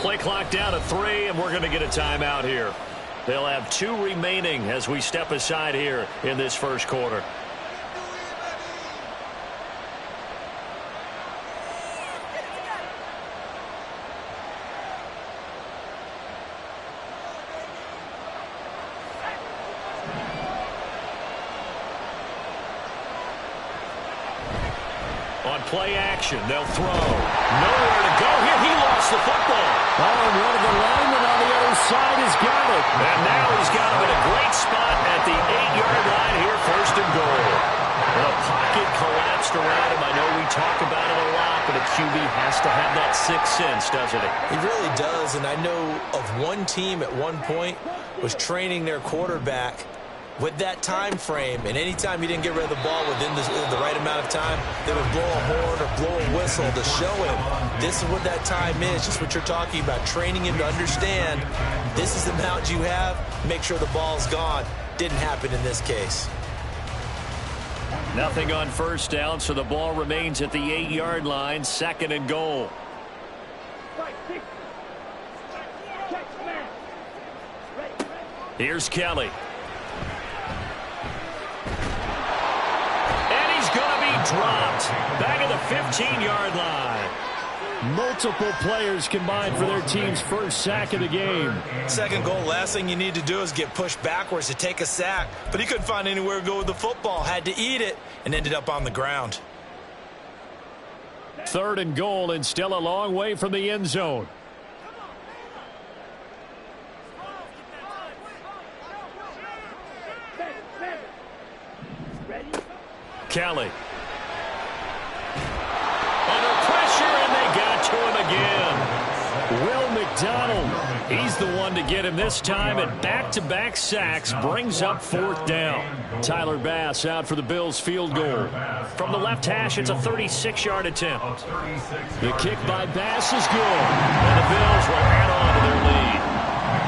Play clock down to 3, and we're going to get a timeout here. They'll have 2 remaining as we step aside here in this first quarter. On play action, they'll throw. Nowhere to go here. He lost the football. Oh, and one of the linemen on the other side has got it. And now he's got him in a great spot at the 8-yard line here, 1st and goal. The pocket collapsed around him. I know we talk about it a lot, but a QB has to have that sixth sense, doesn't it? He really does, and I know of one team at one point was training their quarterback with that time frame, and anytime he didn't get rid of the ball within the right amount of time, they would blow a horn or blow a whistle to show him this is what that time is, just what you're talking about, training him to understand this is the amount you have, make sure the ball's gone. Didn't happen in this case. Nothing on 1st down, so the ball remains at the 8-yard line, 2nd and goal. Here's Kelly. Dropped back at the 15-yard line. Multiple players combined for their team's first sack of the game. 2nd goal, last thing you need to do is get pushed backwards to take a sack. But he couldn't find anywhere to go with the football, had to eat it, and ended up on the ground. 3rd and goal, and still a long way from the end zone. Kelly. To him again. Will McDonald, he's the one to get him this time, and back-to-back sacks brings up 4th down. Tyler Bass out for the Bills' field goal. From the left hash, it's a 36-yard attempt. The kick by Bass is good. And the Bills will add on to their lead.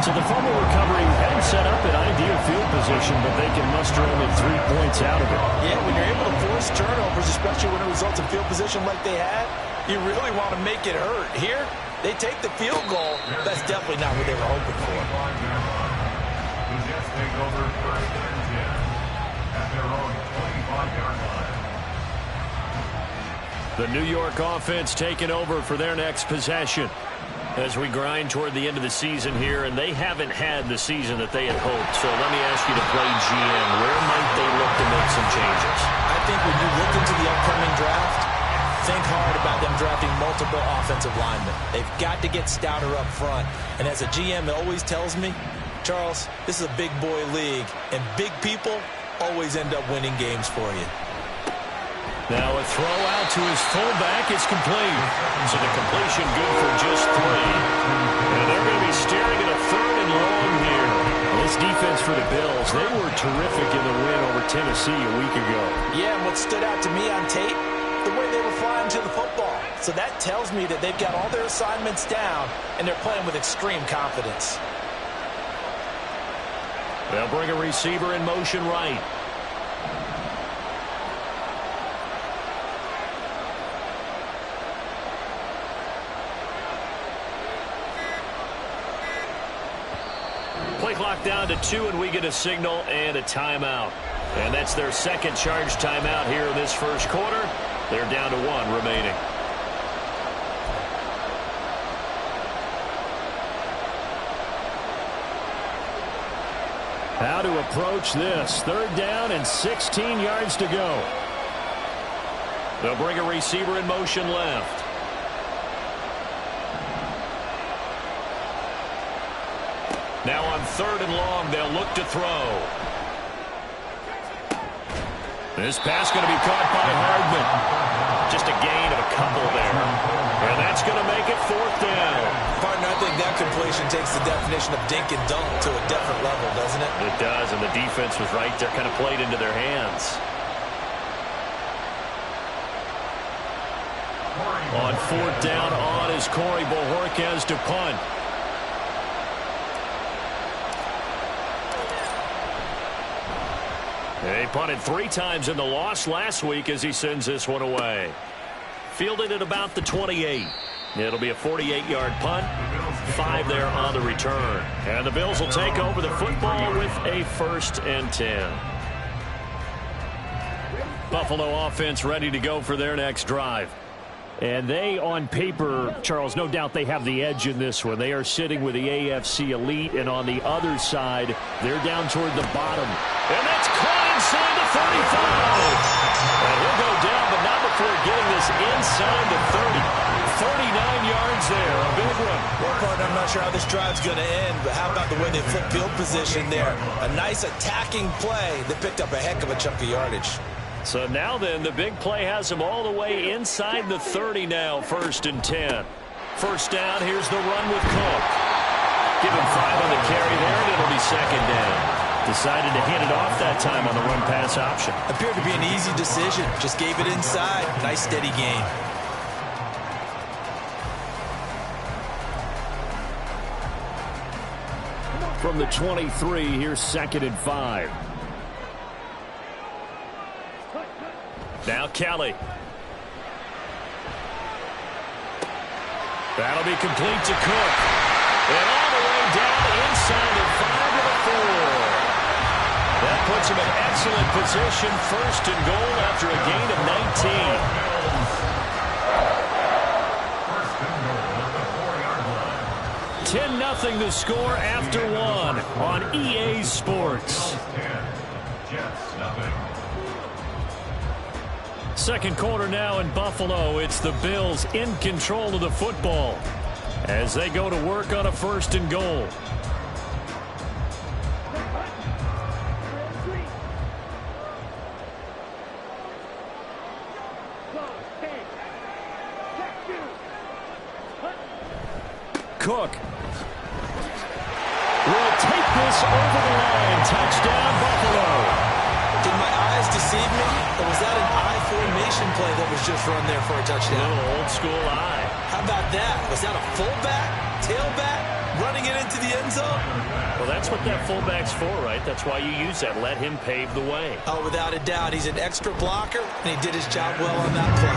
So the fumble recovery hadn't set up an ideal field position, but they can muster only 3 points out of it. Yeah, when you're able to force turnovers, especially when it results in field position like they had, you really want to make it hurt. Here, they take the field goal. That's definitely not what they were hoping for. The New York offense taking over for their next possession as we grind toward the end of the season here, and they haven't had the season that they had hoped. So let me ask you to play GM. Where might they look to make some changes? I think when you look into the upcoming draft, think hard about them drafting multiple offensive linemen. They've got to get stouter up front. And as a GM, it always tells me, Charles, this is a big boy league, and big people always end up winning games for you. Now a throw out to his fullback is complete. So the completion good for just 3. And they're going to be staring at a 3rd and long here. This defense for the Bills, they were terrific in the win over Tennessee a week ago. Yeah, and what stood out to me on tape, the way they were flying to the football. So that tells me that they've got all their assignments down, and they're playing with extreme confidence. They'll bring a receiver in motion right. Play clock down to 2, and we get a signal and a timeout. And that's their 2nd charge timeout here in this first quarter. They're down to 1 remaining. How to approach this. 3rd down and 16 yards to go. They'll bring a receiver in motion left. Now on 3rd and long, they'll look to throw. This pass going to be caught by Hardman. Just a gain of a couple there. And that's going to make it 4th down. Partner, I think that completion takes the definition of dink and dunk to a different level, doesn't it? It does, and the defense was right there, kind of played into their hands. On 4th down, on is Corey Bojorquez to punt. They punted 3 times in the loss last week as he sends this one away. Fielded at about the 28. It'll be a 48-yard punt, 5 there on the return. And the Bills will take over the football with a 1st and 10. Buffalo offense ready to go for their next drive. And they, on paper, Charles, no doubt they have the edge in this one. They are sitting with the AFC elite, and on the other side, they're down toward the bottom. And that's caught inside the 35. And he'll go down, but not before getting this inside the 30. 39 yards there, a big one. Well, partner, I'm not sure how this drive's going to end, but how about the way they flip field position there? A nice attacking play that picked up a heck of a chunk of yardage. So now then, the big play has him all the way inside the 30 now, 1st and 10. First down, here's the run with Cook. Give him 5 on the carry there, and it'll be 2nd down. Decided to hand it off that time on the run-pass option. Appeared to be an easy decision. Just gave it inside. Nice steady gain. From the 23, here's 2nd and 5. Now Kelly. That'll be complete to Cook. And all the way down inside the 5 to the 4. That puts him in excellent position. 1st and goal after a gain of 19. 10-0 the score after 1 on EA Sports. Second quarter now in Buffalo. It's the Bills in control of the football as they go to work on a 1st and goal. Cook will take this over the line. Touchdown, Buffalo. Did my eyes deceive me, or was that an eye formation play that was just run there for a touchdown? A little old school eye. How about that? Was that a fullback, tailback, running it into the end zone? Well, that's what that fullback's for, right? That's why you use that. Let him pave the way. Oh, without a doubt. He's an extra blocker, and he did his job well on that play.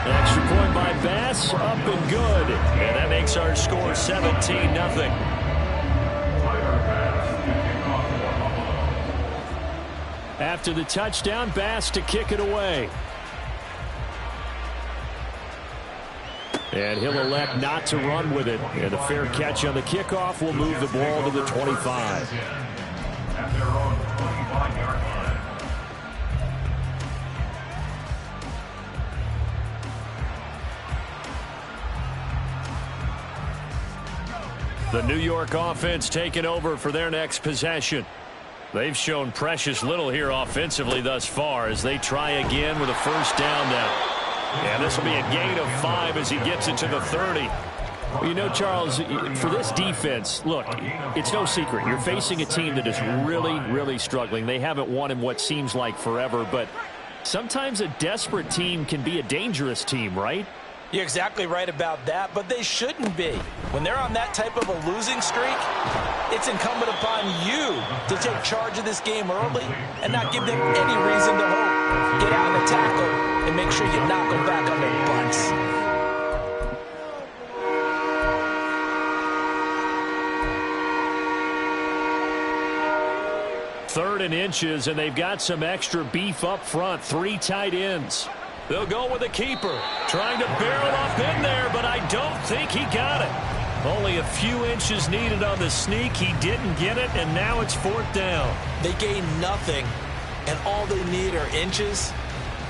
An extra point by Bass, up and good. And that makes our score 17-0. After the touchdown, Bass to kick it away. And he'll elect not to run with it. And a fair catch on the kickoff will move the ball to the 25. The New York offense taking over for their next possession. They've shown precious little here offensively thus far as they try again with a 1st down now. And this will be a gain of 5 as he gets it to the 30. Well, you know, Charles, for this defense, look, it's no secret. You're facing a team that is really, really struggling. They haven't won in what seems like forever, but sometimes a desperate team can be a dangerous team, right? You're exactly right about that, but they shouldn't be. When they're on that type of a losing streak, it's incumbent upon you to take charge of this game early and not give them any reason to hope. Get out and attack them and make sure you knock them back on their butts. Third and inches, and they've got some extra beef up front. 3 tight ends. They'll go with a keeper. Trying to barrel up in there, but I don't think he got it. Only a few inches needed on the sneak. He didn't get it, and now it's 4th down. They gain nothing, and all they need are inches.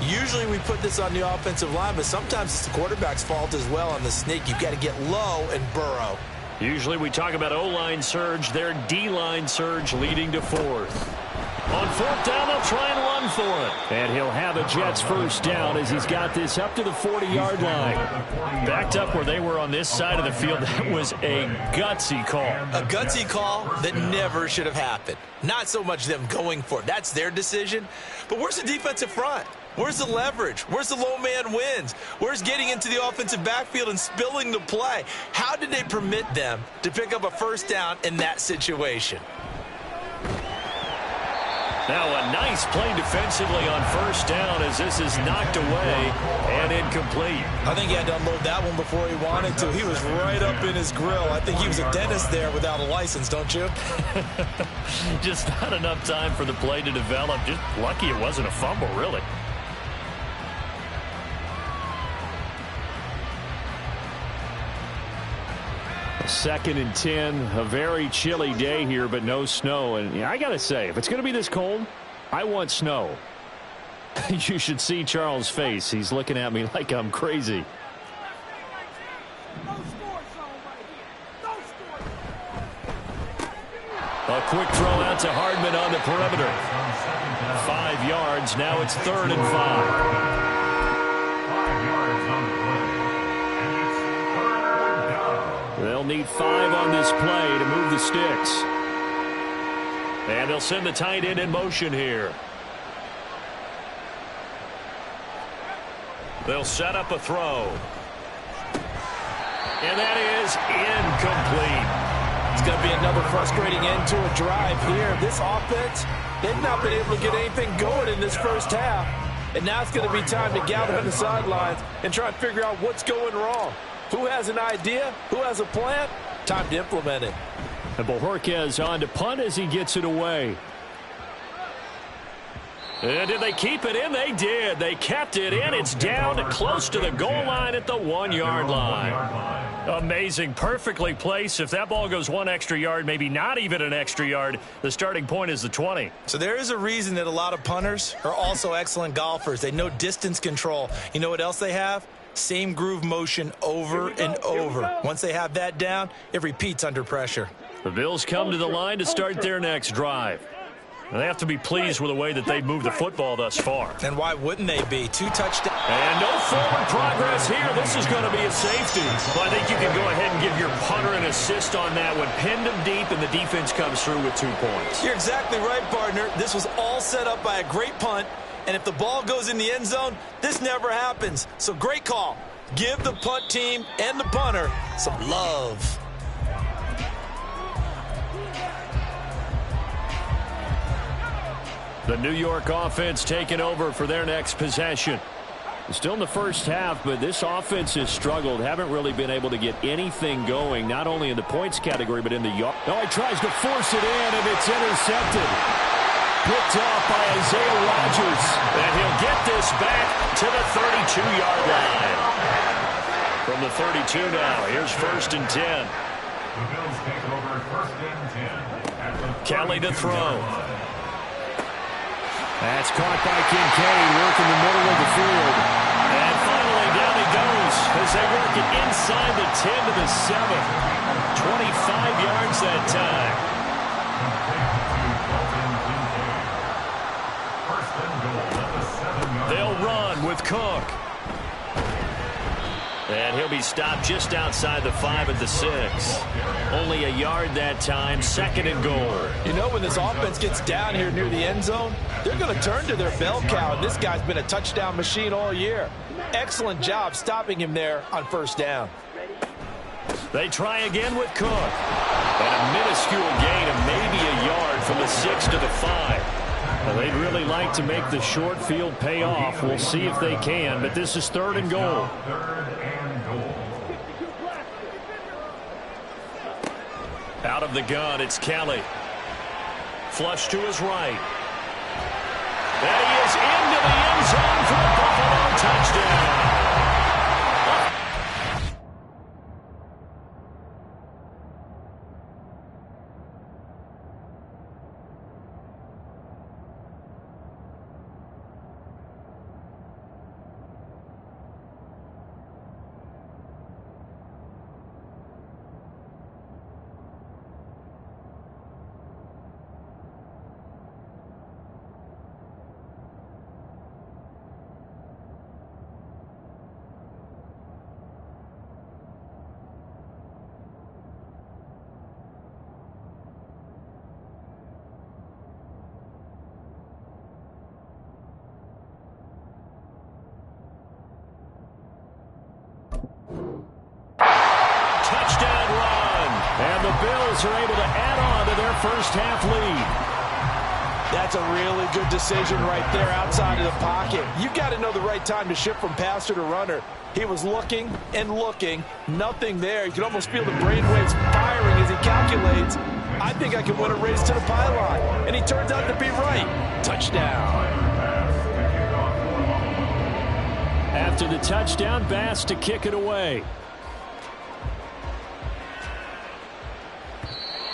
Usually we put this on the offensive line, but sometimes it's the quarterback's fault as well on the sneak. You've got to get low and burrow. Usually we talk about O-line surge. Their D-line surge leading to 4th. On 4th down, they'll try and run for it. And he'll have a Jets 1st down as he's got this up to the 40-yard line. Backed up where they were on this side of the field. That was a gutsy call. A gutsy call that never should have happened. Not so much them going for it. That's their decision. But where's the defensive front? Where's the leverage? Where's the low man wins? Where's getting into the offensive backfield and spilling the play? How did they permit them to pick up a 1st down in that situation? Now a nice play defensively on first down as this is knocked away and incomplete. I think he had to unload that one before he wanted to. He was right up in his grill. I think he was a dentist there without a license, don't you? Just not enough time for the play to develop. Just lucky it wasn't a fumble, really. Second and 10, a very chilly day here, but no snow. And I got to say, if it's going to be this cold, I want snow. You should see Charles' face. He's looking at me like I'm crazy. A quick throw out to Hardman on the perimeter. 5 yards. Now it's 3rd and 5. They'll need 5 on this play to move the sticks. And they'll send the tight end in motion here. They'll set up a throw. And that is incomplete. It's going to be another frustrating end to a drive here. This offense, they've not been able to get anything going in this first half. And now it's going to be time to gather on the sidelines and try and figure out what's going wrong. Who has an idea? Who has a plan? Time to implement it. And Bojorquez on to punt as he gets it away. And did they keep it in? They did. They kept it in. It's down to close to the goal line at the 1-yard line. Amazing. Perfectly placed. If that ball goes 1 extra yard, maybe not even an extra yard, the starting point is the 20. So there is a reason that a lot of punters are also excellent golfers. They know distance control. You know what else they have? Same groove motion over and over. Once they have that down, it repeats under pressure. The Bills come to the line to start their next drive. And they have to be pleased with the way that they've moved the football thus far. And why wouldn't they be? 2 touchdowns. And no forward progress here. This is going to be a safety. Well, I think you can go ahead and give your punter an assist on that one. Pinned him deep, and the defense comes through with 2 points. You're exactly right, partner. This was all set up by a great punt. And if the ball goes in the end zone, this never happens. So great call. Give the punt team and the punter some love. The New York offense taking over for their next possession. Still in the first half, but this offense has struggled. Haven't really been able to get anything going, not only in the points category, but in the yard. Oh, he tries to force it in, and it's intercepted. Picked off by Isaiah Rodgers. And he'll get this back to the 32-yard line. From the 32 now, here's 1st and 10. The Bills take over 1st and 10. Kelly to throw. That's caught by Kincaid, working the middle of the field. And finally down he goes as they work it inside the 10 to the 7. 25 yards that time. They'll run with Cook. And he'll be stopped just outside the 5 at the 6. Only a yard that time, 2nd and goal. You know, when this offense gets down here near the end zone, they're going to turn to their bell cow, and this guy's been a touchdown machine all year. Excellent job stopping him there on 1st down. They try again with Cook. And a minuscule gain of maybe a yard from the 6 to the 5. Well, they'd really like to make the short field pay off. We'll see if they can, but this is 3rd and goal. Out of the gun, it's Kelly. Flush to his right. And he is into the end zone for a Buffalo touchdown. And the Bills are able to add on to their first half lead. That's a really good decision right there outside of the pocket. You've got to know the right time to shift from passer to runner. He was looking and looking, nothing there. You can almost feel the brainwaves firing as he calculates, I think I can win a race to the pylon. And he turns out to be right. Touchdown. After the touchdown, Bass to kick it away.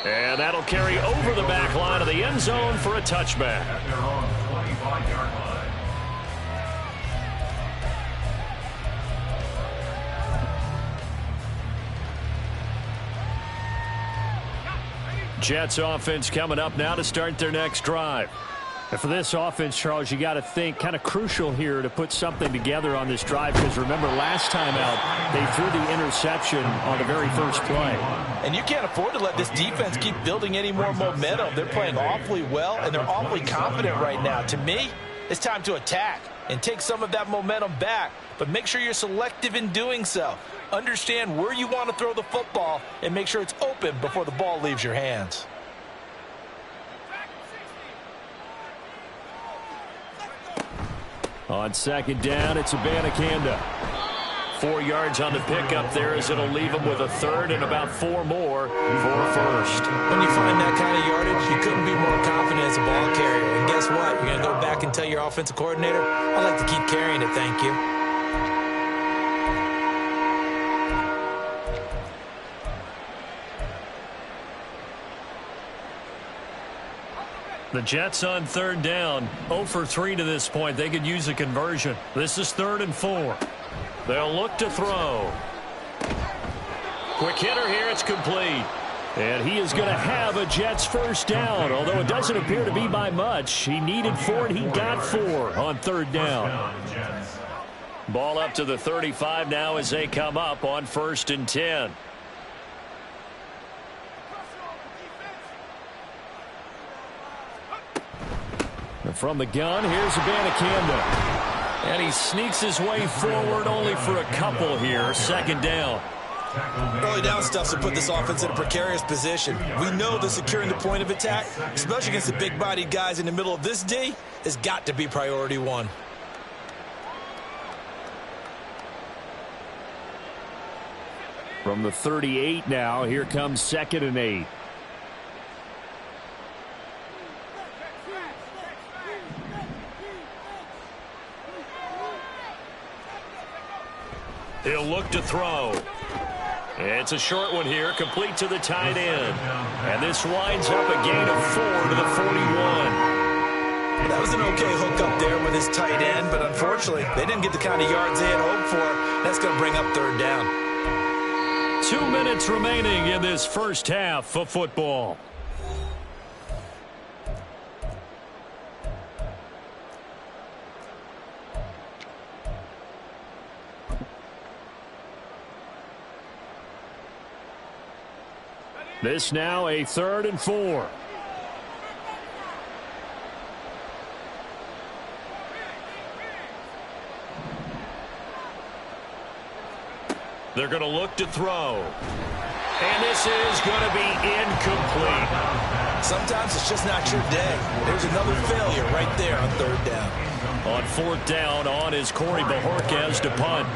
And that'll carry over the back line of the end zone for a touchback. At their own 25-yard line. Jets offense coming up now to start their next drive. And for this offense, Charles, you got to think kind of crucial here to put something together on this drive, because remember last time out they threw the interception on the very first play. And you can't afford to let this defense keep building any more momentum. They're playing awfully well, and they're awfully confident right now. To me, it's time to attack and take some of that momentum back, but make sure you're selective in doing so. Understand where you want to throw the football and make sure it's open before the ball leaves your hands. On second down, it's Abanikanda. 4 yards on the pickup there, as it'll leave them with a third and about 4 more for first. When you find that kind of yardage, you couldn't be more confident as a ball carrier. And guess what? You're going to go back and tell your offensive coordinator, I'd like to keep carrying it, thank you. The Jets on third down, 0 for 3 to this point. They could use a conversion. This is 3rd and 4. They'll look to throw. Quick hitter here, it's complete. And he is going to have a Jets first down, although it doesn't appear to be by much. He needed 4, and he got 4 on third down. Ball up to the 35 now as they come up on 1st and 10. From the gun, here's Abanikanda. And he sneaks his way forward only for a couple here. 2nd down. Early down stuff to put this offense in a precarious position. We know that securing the point of attack, especially against the big-bodied guys in the middle of this D, has got to be priority 1. From the 38 now, here comes 2nd and 8. He'll look to throw. It's a short one here, complete to the tight end. And this winds up a gain of 4 to the 41. That was an okay hook up there with his tight end, but unfortunately, they didn't get the kind of yards they had hoped for. That's going to bring up 3rd down. 2 minutes remaining in this first half of football. This now a 3rd and 4. They're going to look to throw. And this is going to be incomplete. Sometimes it's just not your day. There's another failure right there on 3rd down. On 4th down, on is Corey Bajorquez to punt.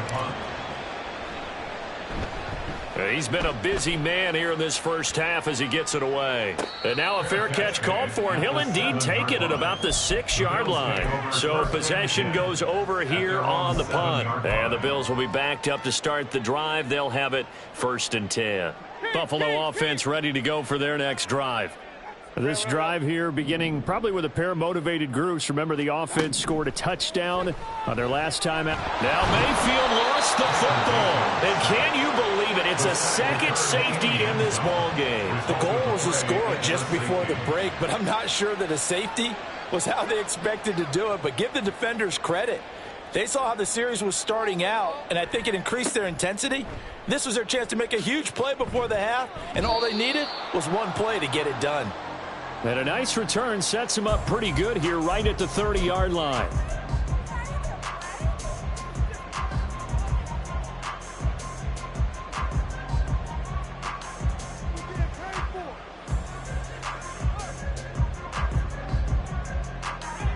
He's been a busy man here in this first half as he gets it away. And now a fair catch called for, and he'll indeed take it at about the 6-yard line. So possession goes over here on the punt. And the Bills will be backed up to start the drive. They'll have it 1st and 10. Buffalo offense ready to go for their next drive. This drive here beginning probably with a pair of motivated groups. Remember, the offense scored a touchdown on their last time out. Now Mayfield lost the football. And can you believe it? It's a second safety in this ball game. The goal was to score just before the break, but I'm not sure that a safety was how they expected to do it. But give the defenders credit. They saw how the series was starting out, and I think it increased their intensity. This was their chance to make a huge play before the half, and all they needed was one play to get it done. And a nice return sets him up pretty good here right at the 30-yard line.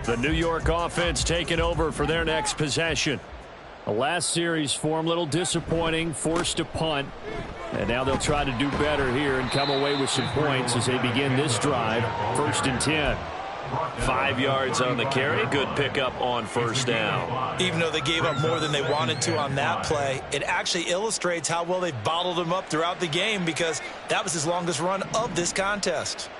The New York offense taking over for their next possession. The last series for them, a little disappointing, forced to punt. And now they'll try to do better here and come away with some points as they begin this drive. 1st and 10. 5 yards on the carry. Good pickup on first down. Even though they gave up more than they wanted to on that play, it actually illustrates how well they bottled him up throughout the game, because that was his longest run of this contest.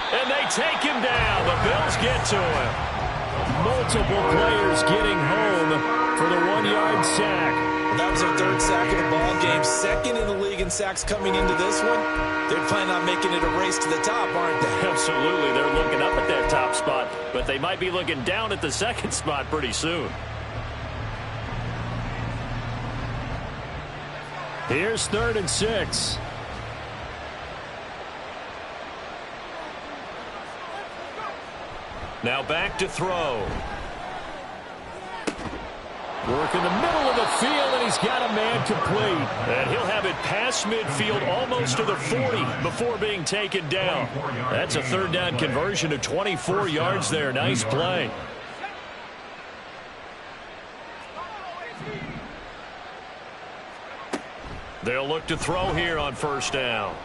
And they take him down. The Bills get to him. Multiple players getting home for the 1-yard sack. That was their 3rd sack of the ball game. 2nd in the league in sacks coming into this one. They're planning on making it a race to the top, aren't they? Absolutely. They're looking up at that top spot, but they might be looking down at the 2nd spot pretty soon. Here's 3rd and 6. Now back to throw. Work in the middle of the field, and he's got a man complete. And he'll have it past midfield almost to the 40 before being taken down. That's a 3rd down conversion of 24 yards there. Nice play. They'll look to throw here on 1st down.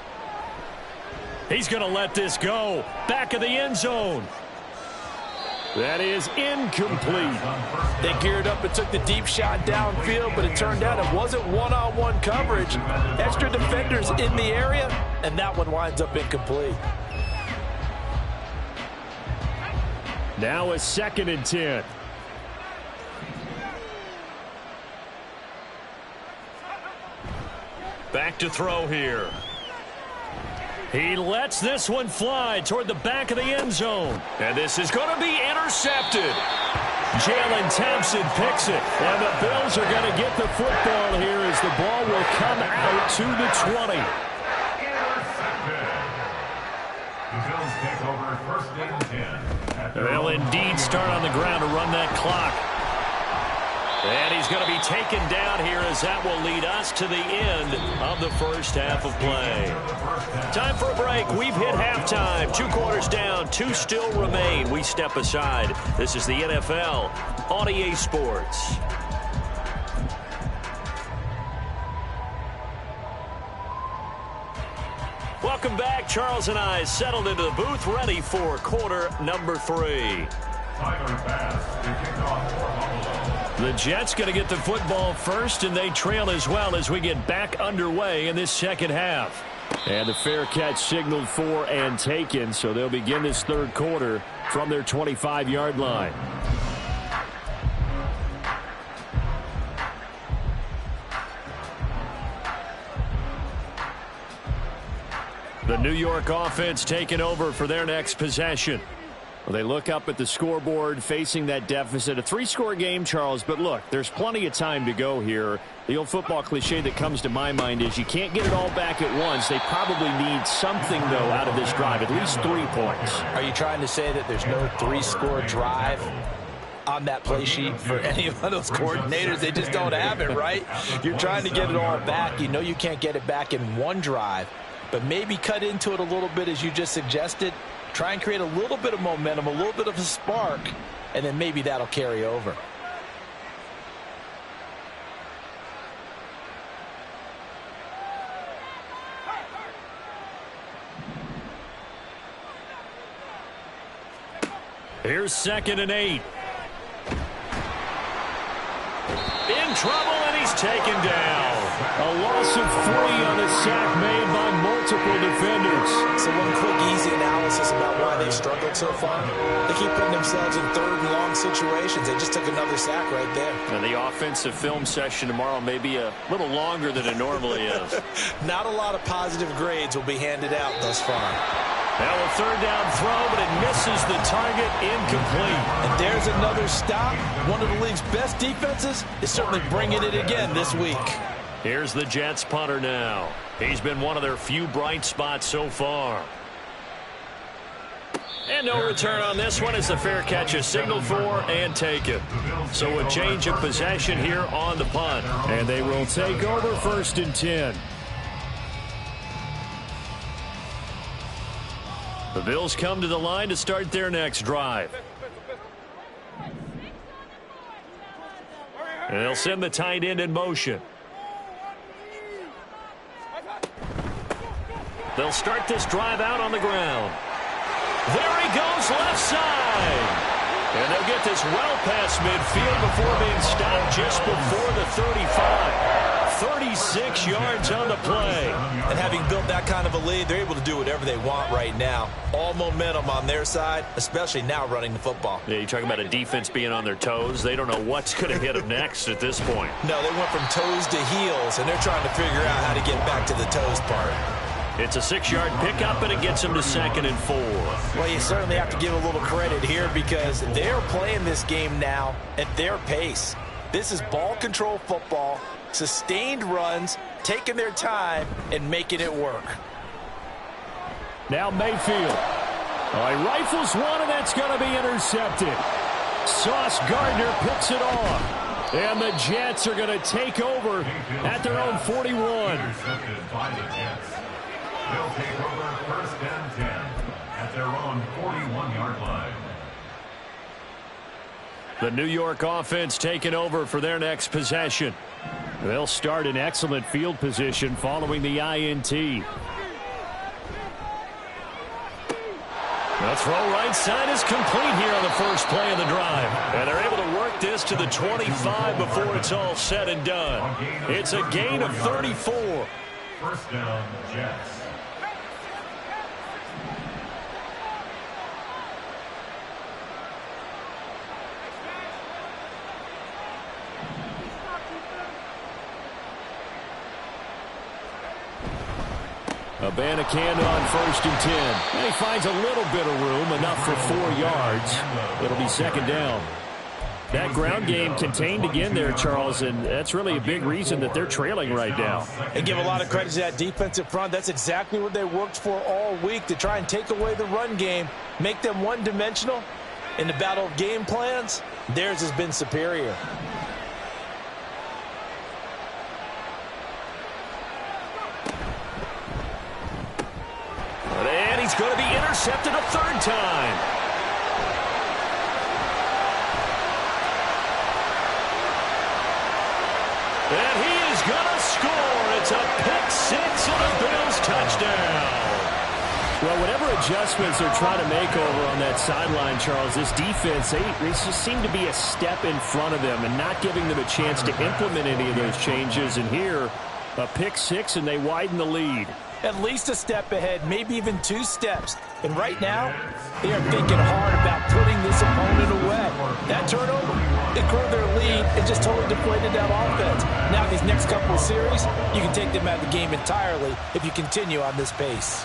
He's going to let this go. Back of the end zone. That is incomplete. They geared up and took the deep shot downfield, but it turned out it wasn't one-on-one coverage. Extra defenders in the area, and that one winds up incomplete. Now a 2nd and 10. Back to throw here. He lets this one fly toward the back of the end zone. And this is going to be intercepted. Jalen Thompson picks it. And the Bills are going to get the football here as the ball will come out to the 20. The Bills take over 1st and 10. They'll indeed start on the ground to run that clock. And he's going to be taken down here as that will lead us to the end of the 1st half of play. Time for a break. We've hit halftime. 2 quarters down. 2 still remain. We step aside. This is the NFL on EA Sports. Welcome back. Charles and I settled into the booth, ready for quarter number 3. The Jets going to get the football first, and they trail as well as we get back underway in this 2nd half. And the fair catch signaled for and taken, so they'll begin this 3rd quarter from their 25-yard line. The New York offense taking over for their next possession. Well, they look up at the scoreboard facing that deficit. A 3-score game, Charles, but look, there's plenty of time to go here. The old football cliche that comes to my mind is you can't get it all back at once. They probably need something, though, out of this drive, at least 3 points. Are you trying to say that there's no 3-score drive on that play sheet for any of those coordinators? They just don't have it, right? You're trying to get it all back. You know you can't get it back in one drive, but maybe cut into it a little bit as you just suggested. Try and create a little bit of momentum, a little bit of a spark, and then maybe that'll carry over. Here's 2nd and 8. In trouble, and he's taken down. A loss of 3 on a sack made by multiple defenders. So one quick, easy analysis about why they struggled so far. They keep putting themselves in 3rd and long situations. They just took another sack right there. And the offensive film session tomorrow may be a little longer than it normally is. Not a lot of positive grades will be handed out thus far. Now a 3rd down throw, but it misses the target, incomplete. And there's another stop. One of the league's best defenses is certainly bringing it again this week. Here's the Jets punter now. He's been one of their few bright spots so far. And no return on this one as the fair catch is signaled for and taken. So a change of possession here on the punt. And they will take over 1st and 10. The Bills come to the line to start their next drive. And they'll send the tight end in motion. They'll start this drive out on the ground. There he goes, left side. And they'll get this well past midfield before being stopped just before the 35. 36 yards on the play. And having built that kind of a lead, they're able to do whatever they want right now. All momentum on their side, especially now running the football. Yeah, you're talking about a defense being on their toes. They don't know what's going to hit them next at this point. No, they went from toes to heels, and they're trying to figure out how to get back to the toes part. It's a 6-yard pickup, and it gets them to 2nd and 4. Well, you certainly have to give a little credit here because they're playing this game now at their pace. This is ball control football, sustained runs, taking their time, and making it work. Now Mayfield. Oh, he rifles one, and that's going to be intercepted. Sauce Gardner picks it off. And the Jets are going to take over at their own 41. They'll take over 1st and 10 at their own 41-yard line. The New York offense taking over for their next possession. They'll start in excellent field position following the INT. The throw right side is complete here on the first play of the drive. And they're able to work this to the 25 before it's all said and done. It's a gain of 34. First down, Jets. Abanikanda on 1st and 10. And he finds a little bit of room, enough for 4 yards. It'll be 2nd down. That ground game contained again there, Charles, and that's really a big reason that they're trailing right now. And give a lot of credit to that defensive front. That's exactly what they worked for all week, to try and take away the run game, make them one-dimensional. In the battle of game plans, theirs has been superior. And he's going to be intercepted a 3rd time. And he is going to score. It's a pick-6 and a Bills touchdown. Well, whatever adjustments they're trying to make over on that sideline, Charles, this defense, they just seem to be a step in front of them and not giving them a chance to implement any of those changes. And here, a pick-6, and they widen the lead. At least a step ahead, maybe even 2 steps. And right now, they are thinking hard about putting this opponent away. That turnover, it grew their lead and just totally deflated that offense. Now these next couple of series, you can take them out of the game entirely if you continue on this pace.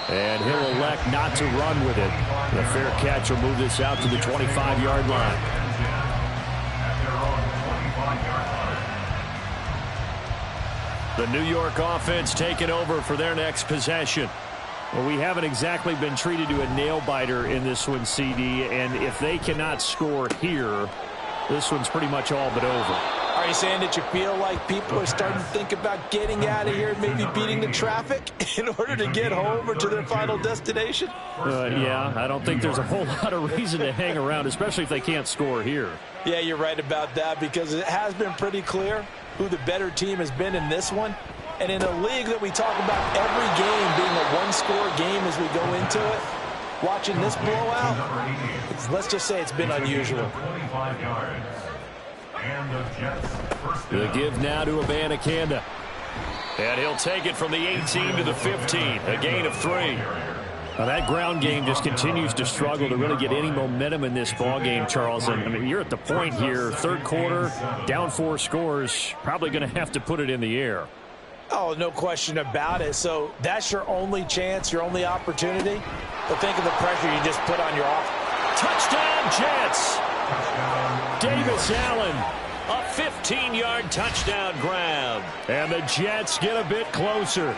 And he'll elect not to run with it. The fair catch will move this out to the 25-yard line. The New York offense taking over for their next possession. Well, we haven't exactly been treated to a nail-biter in this one, CD, and if they cannot score here, this one's pretty much all but over. Are you saying that you feel like people are starting to think about getting out of here and maybe beating the traffic in order to get home or to their final destination? Yeah, I don't think there's a whole lot of reason to hang around, especially if they can't score here. Yeah, you're right about that, because it has been pretty clear who the better team has been in this one. And in a league that we talk about every game being a one-score game as we go into it, watching this blowout, let's just say it's been unusual. The give now to Abanikanda. And he'll take it from the 18 to the 15, a gain of 3. Now that ground game just continues to struggle to really get any momentum in this ball game, Charles. And I mean, you're at the point here, 3rd quarter, down 4 scores, probably going to have to put it in the air. Oh, no question about it. So that's your only chance, your only opportunity. But think of the pressure you just put on your offense. Touchdown, Jets! Davis Allen, a 15-yard touchdown grab. And the Jets get a bit closer.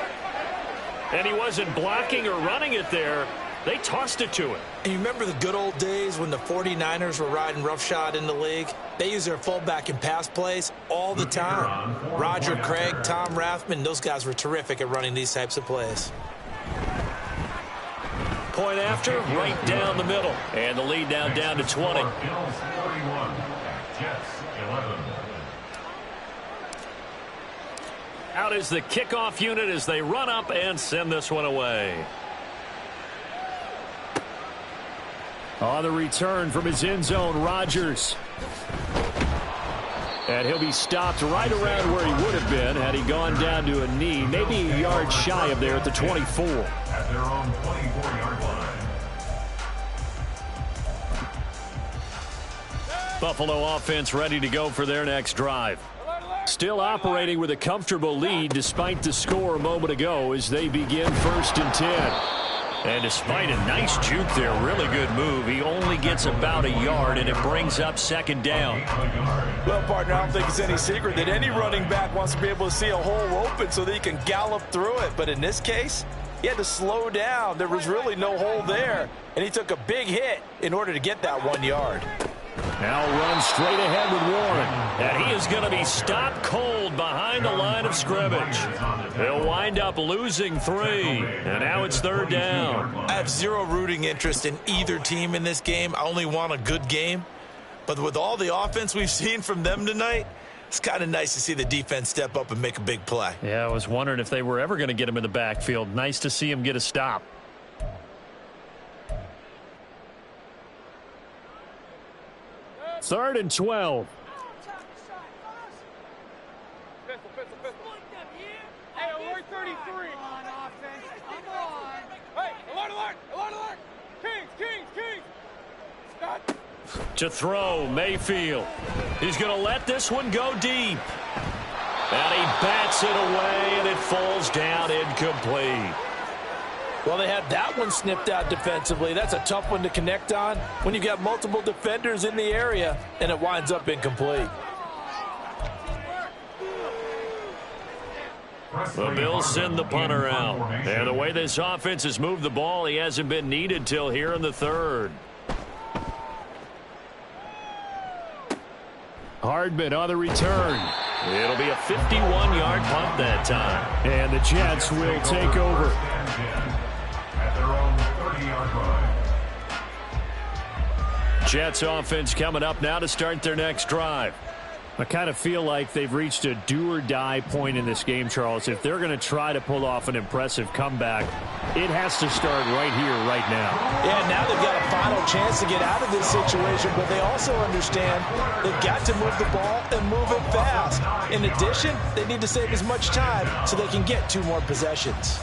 And he wasn't blocking or running it there. They tossed it to him. And you remember the good old days when the 49ers were riding roughshod in the league? They use their fullback in pass plays all the time. Roger Craig, Tom Rathman, those guys were terrific at running these types of plays. Point after, right down the middle. And the lead now down to 20. Bills 31, Jets 11. Out is the kickoff unit as they run up and send this one away. On the return from his end zone, Rodgers. And he'll be stopped right around where he would have been had he gone down to a knee, maybe a yard shy of there at the 24. At their own 24-yard line. Buffalo offense ready to go for their next drive. Still operating with a comfortable lead despite the score a moment ago as they begin 1st and 10. And despite a nice juke there, really good move, he only gets about a yard, and it brings up 2nd down. Well, partner, I don't think it's any secret that any running back wants to be able to see a hole open so that he can gallop through it. But in this case, he had to slow down. There was really no hole there, and he took a big hit in order to get that 1 yard. Now runs straight ahead with Warren. And he is going to be stopped cold behind the line of scrimmage. He'll wind up losing 3. And now it's 3rd down. I have zero rooting interest in either team in this game. I only want a good game. But with all the offense we've seen from them tonight, it's kind of nice to see the defense step up and make a big play. Yeah, I was wondering if they were ever going to get him in the backfield. Nice to see him get a stop. Third and 12. Hey, alert 33. Come on, offense. Come on. Hey, alert. Kings. Stop. To throw, Mayfield. He's going to let this one go deep. And he bats it away, and it falls down incomplete. Well, they had that one snipped out defensively. That's a tough one to connect on when you got multiple defenders in the area, and it winds up incomplete. The Bills send the punter out. And the way this offense has moved the ball, he hasn't been needed till here in the 3rd. Hardman on the return. It'll be a 51-yard punt that time. And the Jets will take over. At their own 30-yard line. Jets offense coming up now to start their next drive. I kind of feel like they've reached a do-or-die point in this game, Charles. If they're going to try to pull off an impressive comeback, it has to start right here, right now. Yeah, now they've got a final chance to get out of this situation, but they also understand they've got to move the ball and move it fast. In addition, they need to save as much time so they can get 2 more possessions.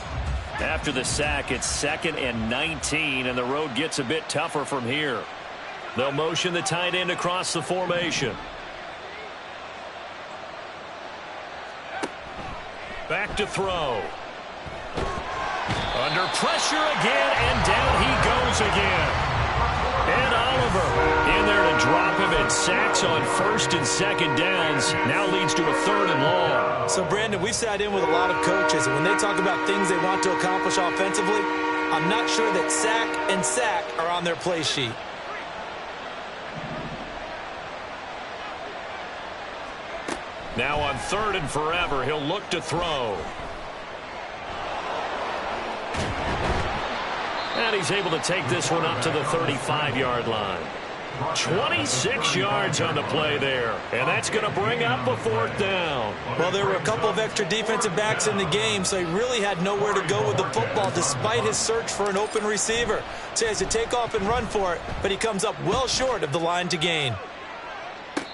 After the sack, it's 2nd and 19, and the road gets a bit tougher from here. They'll motion the tight end across the formation. Back to throw. Under pressure again, and down he goes again. And Oliver in there to drop him, and sacks on 1st and 2nd downs. Now leads to a 3rd and long. So, Brandon, we've sat in with a lot of coaches, and when they talk about things they want to accomplish offensively, I'm not sure that sack and sack are on their play sheet. Now on 3rd and forever, he'll look to throw. And he's able to take this one up to the 35-yard line. 26 yards on the play there. And that's going to bring up a 4th down. Well, there were a couple of extra defensive backs in the game, so he really had nowhere to go with the football despite his search for an open receiver. So he has to take off and run for it, but he comes up well short of the line to gain.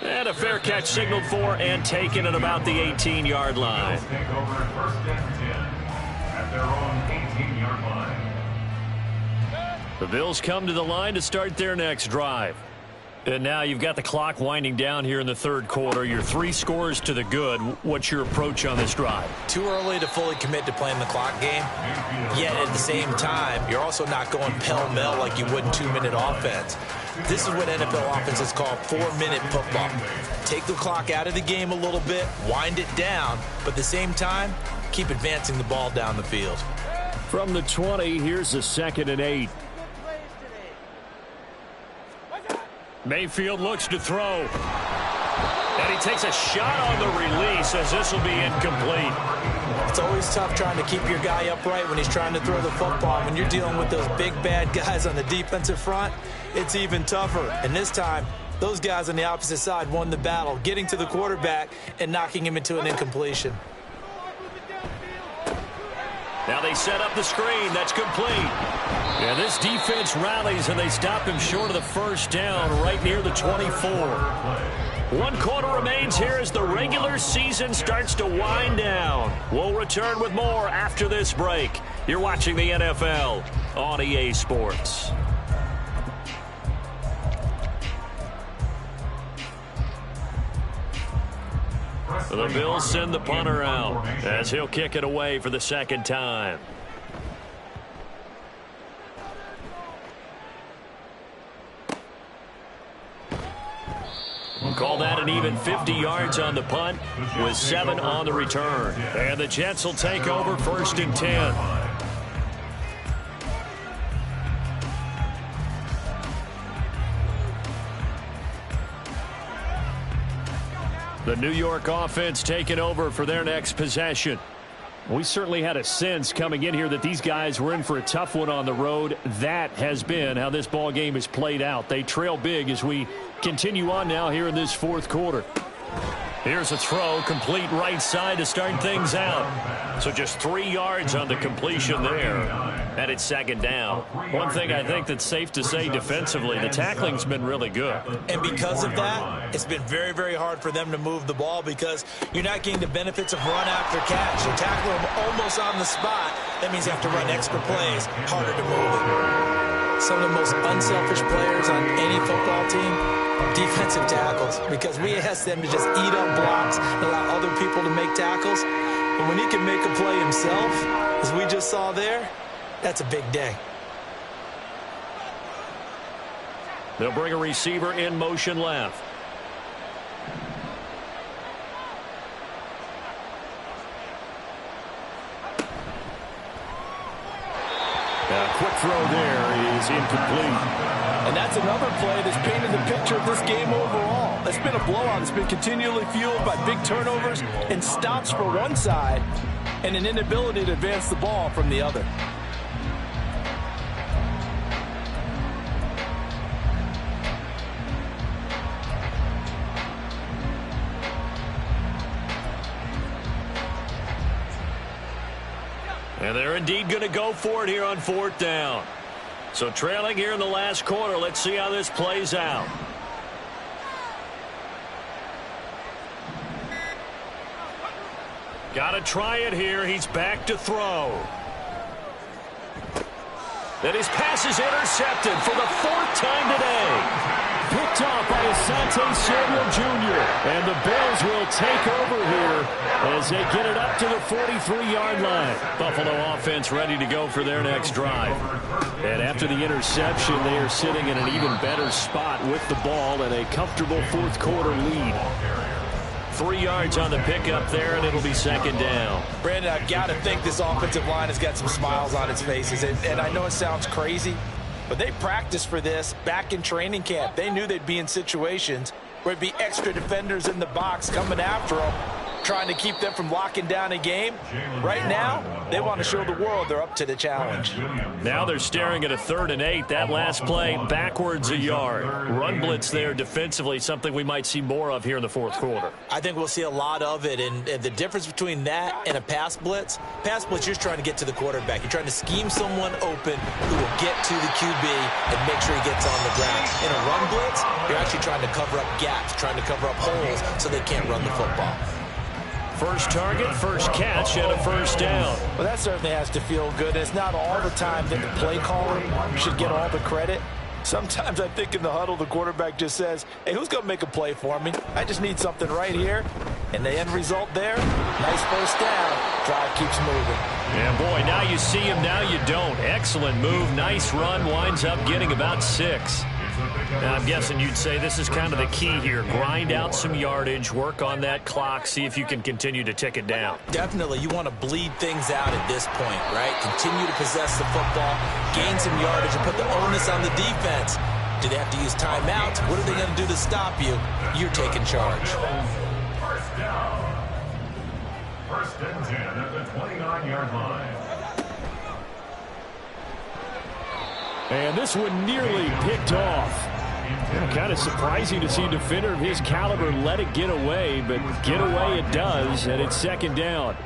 And a fair catch signaled for and taken at about the 18-yard line. Bills take over 1st and 10 at their own 18-yard line. The Bills come to the line to start their next drive. And now you've got the clock winding down here in the 3rd quarter. Your 3 scores to the good. What's your approach on this drive? Too early to fully commit to playing the clock game. Yet at the same time, you're also not going pell-mell like you would in 2-minute offense. This is what NFL offenses call 4-minute football. Take the clock out of the game a little bit, wind it down, but at the same time, keep advancing the ball down the field. From the 20, here's a 2nd and 8. Mayfield looks to throw. And he takes a shot on the release as this will be incomplete. It's always tough trying to keep your guy upright when he's trying to throw the football. When you're dealing with those big, bad guys on the defensive front, it's even tougher. And this time, those guys on the opposite side won the battle, getting to the quarterback and knocking him into an incompletion. Now they set up the screen. That's complete. Yeah, this defense rallies, and they stop him short of the first down right near the 24. 1 quarter remains here as the regular season starts to wind down. We'll return with more after this break. You're watching the NFL on EA Sports. The Bills send the punter out as he'll kick it away for the second time. We'll call that an even 50 yards on the punt with 7 on the return. And the Jets will take over 1st and 10. The New York offense taking over for their next possession. We certainly had a sense coming in here that these guys were in for a tough one on the road. That has been how this ball game has played out. They trail big as we continue on now here in this 4th quarter. Here's a throw, complete right side to start things out. So just 3 yards on the completion there. And it's 2nd down. One thing I think that's safe to say defensively, the tackling's been really good. And because of that, it's been very, very hard for them to move the ball because you're not getting the benefits of run after catch. You tackle them almost on the spot. That means you have to run extra plays, harder to move it. Some of the most unselfish players on any football team, defensive tackles, because we ask them to just eat up blocks and allow other people to make tackles. But when he can make a play himself, as we just saw there, that's a big day. They'll bring a receiver in motion left. A quick throw there is incomplete. And that's another play that's painted the picture of this game overall. It's been a blowout. It's been continually fueled by big turnovers and stops for one side and an inability to advance the ball from the other. And they're indeed going to go for it here on 4th down. So trailing here in the last quarter. Let's see how this plays out. Got to try it here. He's back to throw. Then his pass is intercepted for the 4th time today. Picked off by Asante Samuel Jr. And the Bills will take over here as they get it up to the 43-yard line. Buffalo offense ready to go for their next drive. And after the interception, they are sitting in an even better spot with the ball and a comfortable 4th quarter lead. 3 yards on the pickup there, and it'll be 2nd down. Brandon, I've got to think this offensive line has got some smiles on its faces. And I know it sounds crazy, but they practiced for this back in training camp. They knew they'd be in situations where it'd be extra defenders in the box coming after them, trying to keep them from locking down a game. Right now, they want to show the world they're up to the challenge. Now they're staring at a 3rd and 8. That last play backwards a yard. Run blitz there defensively, something we might see more of here in the 4th quarter. I think we'll see a lot of it, and the difference between that and a pass blitz, you're just trying to get to the quarterback. You're trying to scheme someone open who will get to the QB and make sure he gets on the ground. In a run blitz, you're actually trying to cover up gaps, trying to cover up holes so they can't run the football. First target, first catch, and a 1st down. Well, that certainly has to feel good. It's not all the time that the play caller should get all the credit. Sometimes I think in the huddle, the quarterback just says, hey, who's going to make a play for me? I just need something right here. And the end result there, nice 1st down. Drive keeps moving. And boy, now you see him, now you don't. Excellent move, nice run, winds up getting about 6. Now, I'm guessing you'd say this is kind of the key here. Grind out some yardage, work on that clock, see if you can continue to tick it down. Definitely, you want to bleed things out at this point, right? Continue to possess the football, gain some yardage, and put the onus on the defense. Do they have to use timeouts? What are they going to do to stop you? You're taking charge. First down. First and 10 at the 29-yard line. And this one nearly picked off. Kind of surprising to see a defender of his caliber let it get away, but get away it does, and it's second down.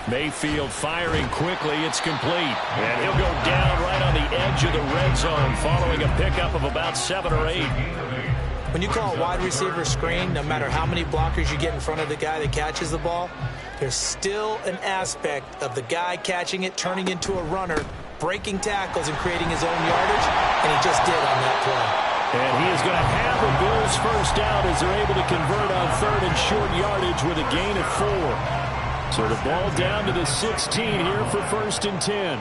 Mayfield firing quickly. It's complete. And he'll go down right on the edge of the red zone following a pickup of about 7 or 8. When you call a wide receiver screen, no matter how many blockers you get in front of the guy that catches the ball, there's still an aspect of the guy catching it, turning into a runner, breaking tackles and creating his own yardage, and he just did on that play. And he is going to have the Bills first down as they're able to convert on 3rd and short yardage with a gain of 4. So the ball down to the 16 here for 1st and 10.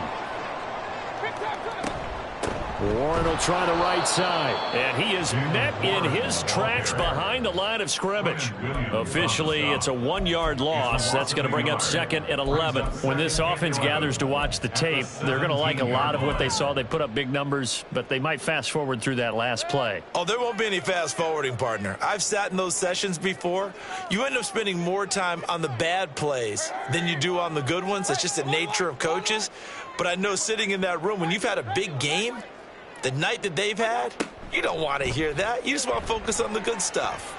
Warren will try the right side. And he is met in his tracks behind the line of scrimmage. Officially, it's a 1-yard loss. That's going to bring up 2nd and 11. When this offense gathers to watch the tape, they're going to like a lot of what they saw. They put up big numbers, but they might fast forward through that last play. Oh, there won't be any fast forwarding, partner. I've sat in those sessions before. You end up spending more time on the bad plays than you do on the good ones. It's just the nature of coaches. But I know sitting in that room, when you've had a big game, the night that they've had, you don't want to hear that. You just want to focus on the good stuff.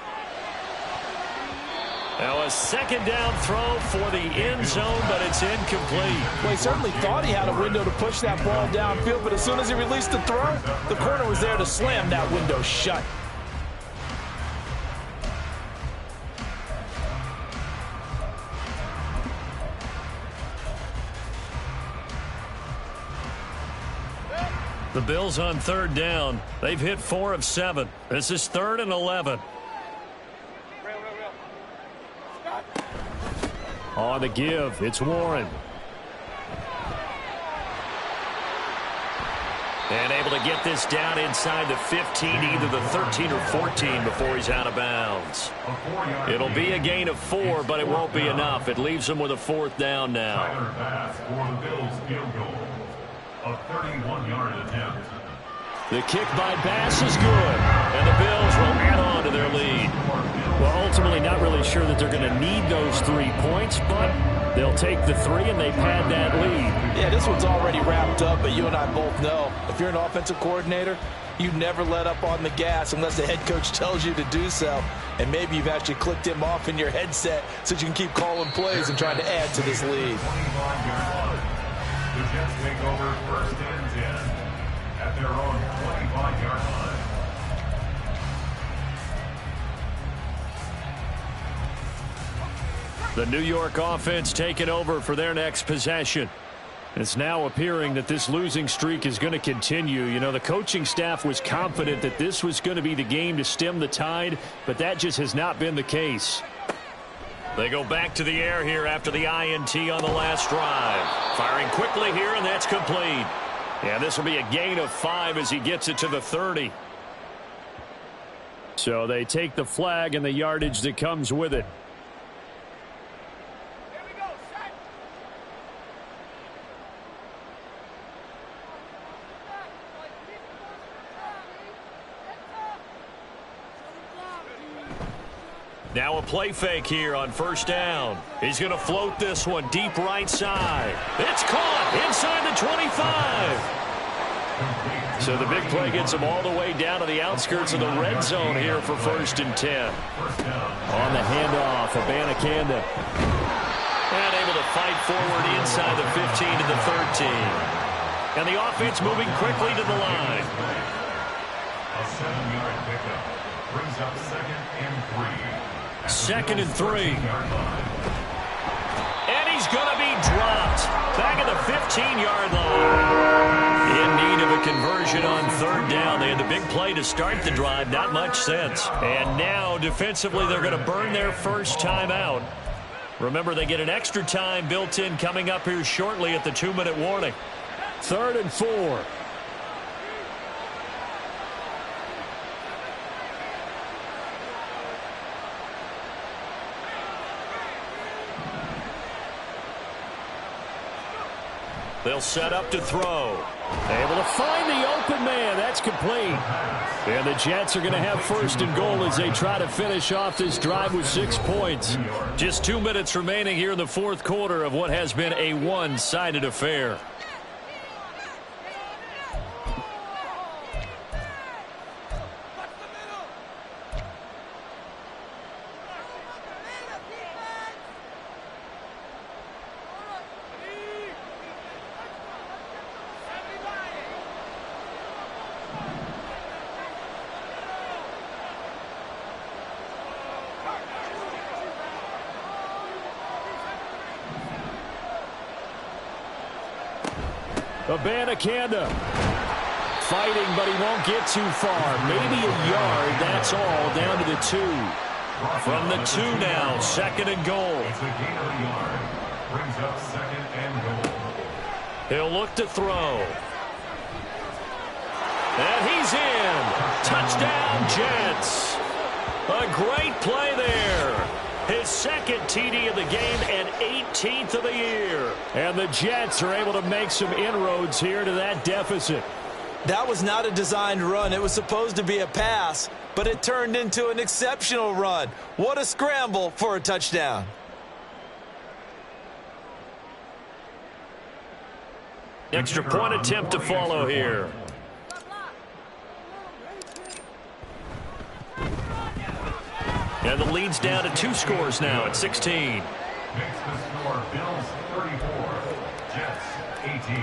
Now a 2nd down throw for the end zone, but it's incomplete. Well, he certainly thought he had a window to push that ball downfield, but as soon as he released the throw, the corner was there to slam that window shut. The Bills on 3rd down. They've hit 4 of 7. This is 3rd and 11. On the give, it's Warren. And able to get this down inside the 15, either the 13 or 14 before he's out of bounds. It'll be a gain of 4, but it won't be enough. It leaves him with a 4th down now. A 31-yard attempt. The kick by Bass is good, and the Bills will add on to their lead. Well, ultimately not really sure that they're going to need those 3 points, but they'll take the 3 and they pad that lead. Yeah, this one's already wrapped up, but you and I both know if you're an offensive coordinator, you never let up on the gas unless the head coach tells you to do so. And maybe you've actually clicked him off in your headset so you can keep calling plays and trying to add to this lead. The Jets take over 1st and 10 at their own 25-yard line. The New York offense taking over for their next possession. It's now appearing that this losing streak is going to continue. You know, the coaching staff was confident that this was going to be the game to stem the tide, but that just has not been the case. They go back to the air here after the INT on the last drive. Firing quickly here, and that's complete. Yeah, this will be a gain of 5 as he gets it to the 30. So they take the flag and the yardage that comes with it. Now a play fake here on 1st down. He's going to float this one deep right side. It's caught inside the 25. So the big play gets him all the way down to the outskirts of the red zone here for 1st and 10. On the handoff, Abanikanda. And able to fight forward inside the 15 to the 13. And the offense moving quickly to the line. A 7-yard pickup brings up 2nd and 3. 2nd and 3. And he's going to be dropped back at the 15-yard line. In need of a conversion on 3rd down. They had the big play to start the drive. Not much sense. And now defensively they're going to burn their first time out. Remember, they get an extra time built in coming up here shortly at the 2-minute warning. 3rd and 4. They'll set up to throw. Able to find the open man. That's complete. And the Jets are going to have first and goal as they try to finish off this drive with 6 points. Just 2 minutes remaining here in the fourth quarter of what has been a one-sided affair. Abanikanda fighting, but he won't get too far. Maybe a yard, that's all, down to the 2. From the 2 now, second and goal. It's a gain of a yard. Brings up second and goal. He'll look to throw. And he's in. Touchdown, Jets. A great play there. His second TD of the game and 18th of the year. And the Jets are able to make some inroads here to that deficit. That was not a designed run. It was supposed to be a pass, but it turned into an exceptional run. What a scramble for a touchdown. Extra point attempt to follow here. And the lead's down to 2 scores now at 16. Makes the score Bills 34, Jets 18.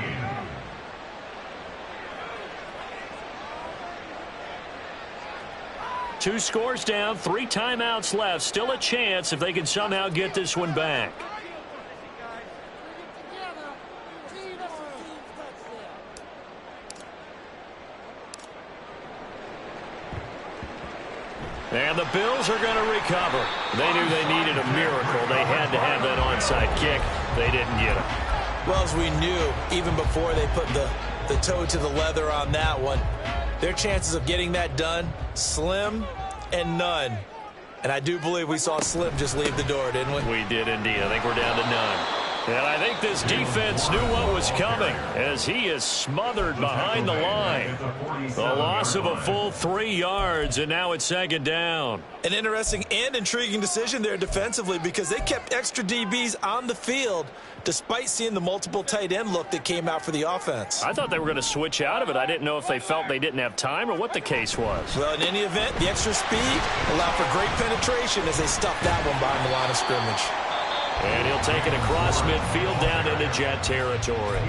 Two scores down, 3 timeouts left. Still a chance if they can somehow get this one back. And the Bills are going to recover. They knew they needed a miracle. They had to have that onside kick. They didn't get it. Well, as we knew, even before they put the toe to the leather on that one, their chances of getting that done, slim and none. And I do believe we saw Slim just leave the door, didn't we? We did indeed. I think we're down to none. And I think this defense knew what was coming as he is smothered behind the line. The loss of a full 3 yards, and now it's second down. An interesting and intriguing decision there defensively because they kept extra DBs on the field despite seeing the multiple tight end look that came out for the offense. I thought they were going to switch out of it. I didn't know if they felt they didn't have time or what the case was. Well, in any event, the extra speed allowed for great penetration as they stuffed that one behind the line of scrimmage. And he'll take it across midfield down into Jet territory.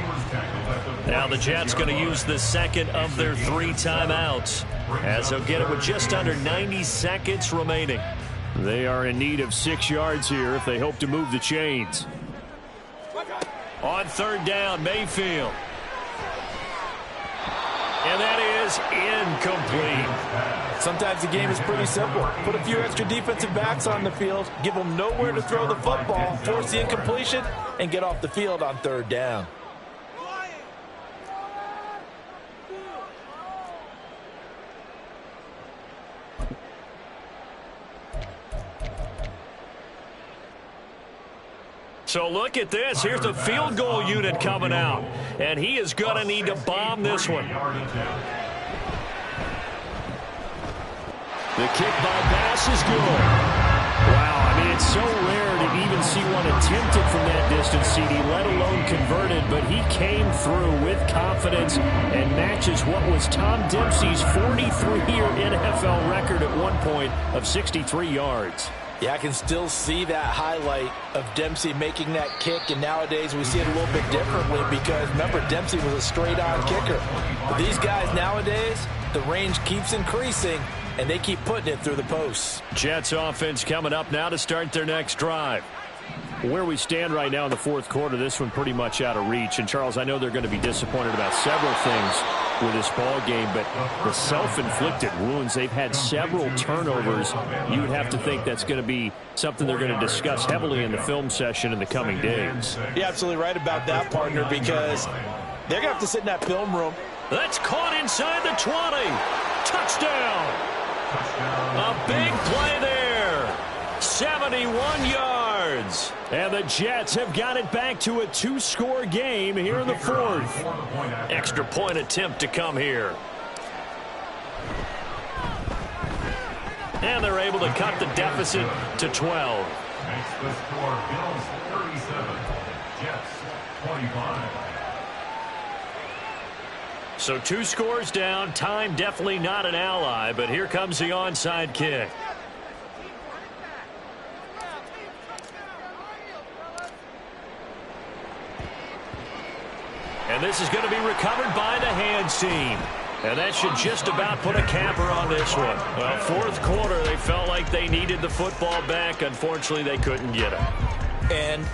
Now the Jets going to use the second of their 3 timeouts as they'll get it with just under 90 seconds remaining. They are in need of 6 yards here if they hope to move the chains. On third down, Mayfield. And that is incomplete. Sometimes the game is pretty simple. Put a few extra defensive backs on the field, give them nowhere to throw the football, force the incompletion, and get off the field on third down. So look at this. Here's the field goal unit coming out. And he is going to need to bomb this one. The kick by Bass is good. Wow, I mean, it's so rare to even see one attempted from that distance, CD, let alone converted. But he came through with confidence and matches what was Tom Dempsey's 43-year NFL record at one point of 63 yards. Yeah, I can still see that highlight of Dempsey making that kick, and nowadays we see it a little bit differently because, remember, Dempsey was a straight-on kicker. But these guys nowadays, the range keeps increasing, and they keep putting it through the posts. Jets offense coming up now to start their next drive. Where we stand right now in the fourth quarter, this one pretty much out of reach. And, Charles, I know they're going to be disappointed about several things with this ball game, but the self-inflicted wounds, they've had several turnovers. You would have to think that's going to be something they're going to discuss heavily in the film session in the coming days. You're absolutely right about that, partner, because they're going to have to sit in that film room. That's caught inside the 20. Touchdown. A big play there. 71 yards. goods. And the Jets have got it back to a 2-score game here in the fourth. Extra point attempt to come here. And they're able to cut the deficit to 12. Makes the score Bills 37, Jets 25. So 2 scores down. Time definitely not an ally, but here comes the onside kick. And this is going to be recovered by the hands team. And that should just about put a capper on this one. Well, fourth quarter, they felt like they needed the football back. Unfortunately, they couldn't get it. And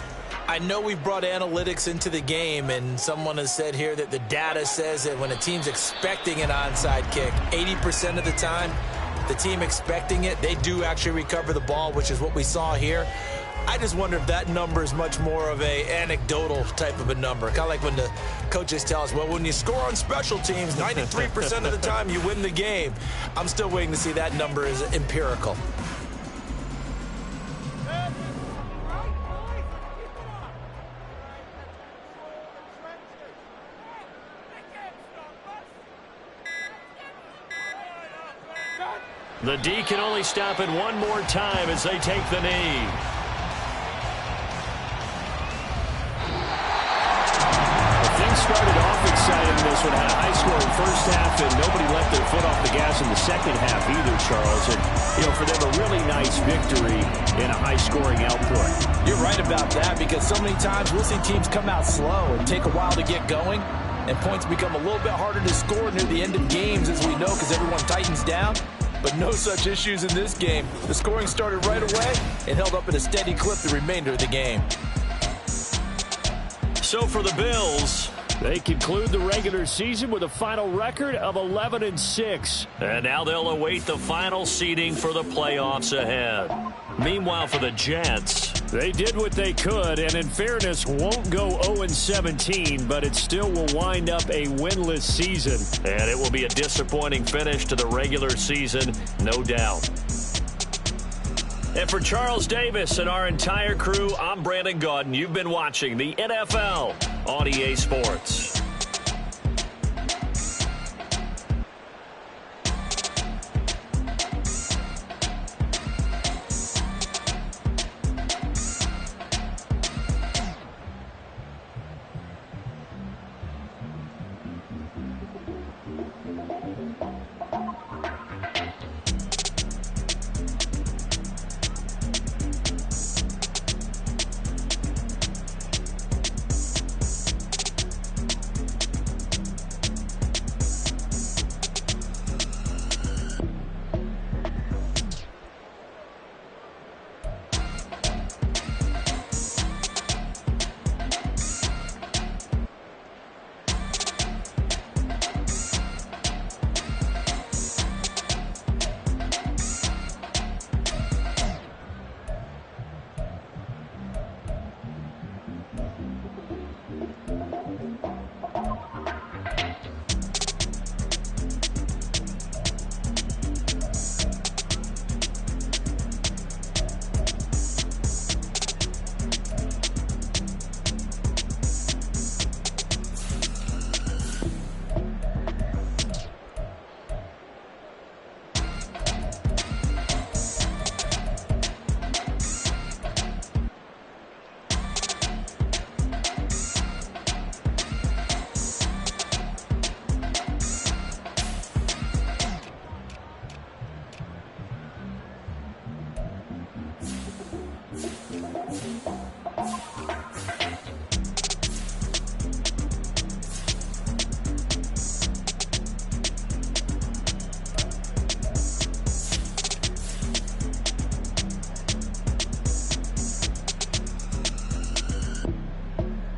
I know we brought analytics into the game, and someone has said here that the data says that when a team's expecting an onside kick, 80% of the time, the team expecting it, they do actually recover the ball, which is what we saw here. I just wonder if that number is much more of a anecdotal type of a number. Kind of like when the coaches tell us, well, when you score on special teams, 93% of the time you win the game. I'm still waiting to see that number is empirical. The D can only stop it one more time as they take the knee. Started off exciting. This one had a high-scoring first half, and nobody left their foot off the gas in the second half either, Charles. And, for them, a really nice victory in a high-scoring output. You're right about that, because so many times we'll see teams come out slow and take a while to get going, and points become a little bit harder to score near the end of games, as we know, because everyone tightens down. But no such issues in this game. The scoring started right away and held up at a steady clip the remainder of the game. So for the Bills, they conclude the regular season with a final record of 11-6. And now they'll await the final seeding for the playoffs ahead. Meanwhile, for the Jets, they did what they could, and in fairness, won't go 0-17, but it still will wind up a winless season. And it will be a disappointing finish to the regular season, no doubt. And for Charles Davis and our entire crew, I'm Brandon Gaudin. You've been watching the NFL on EA Sports.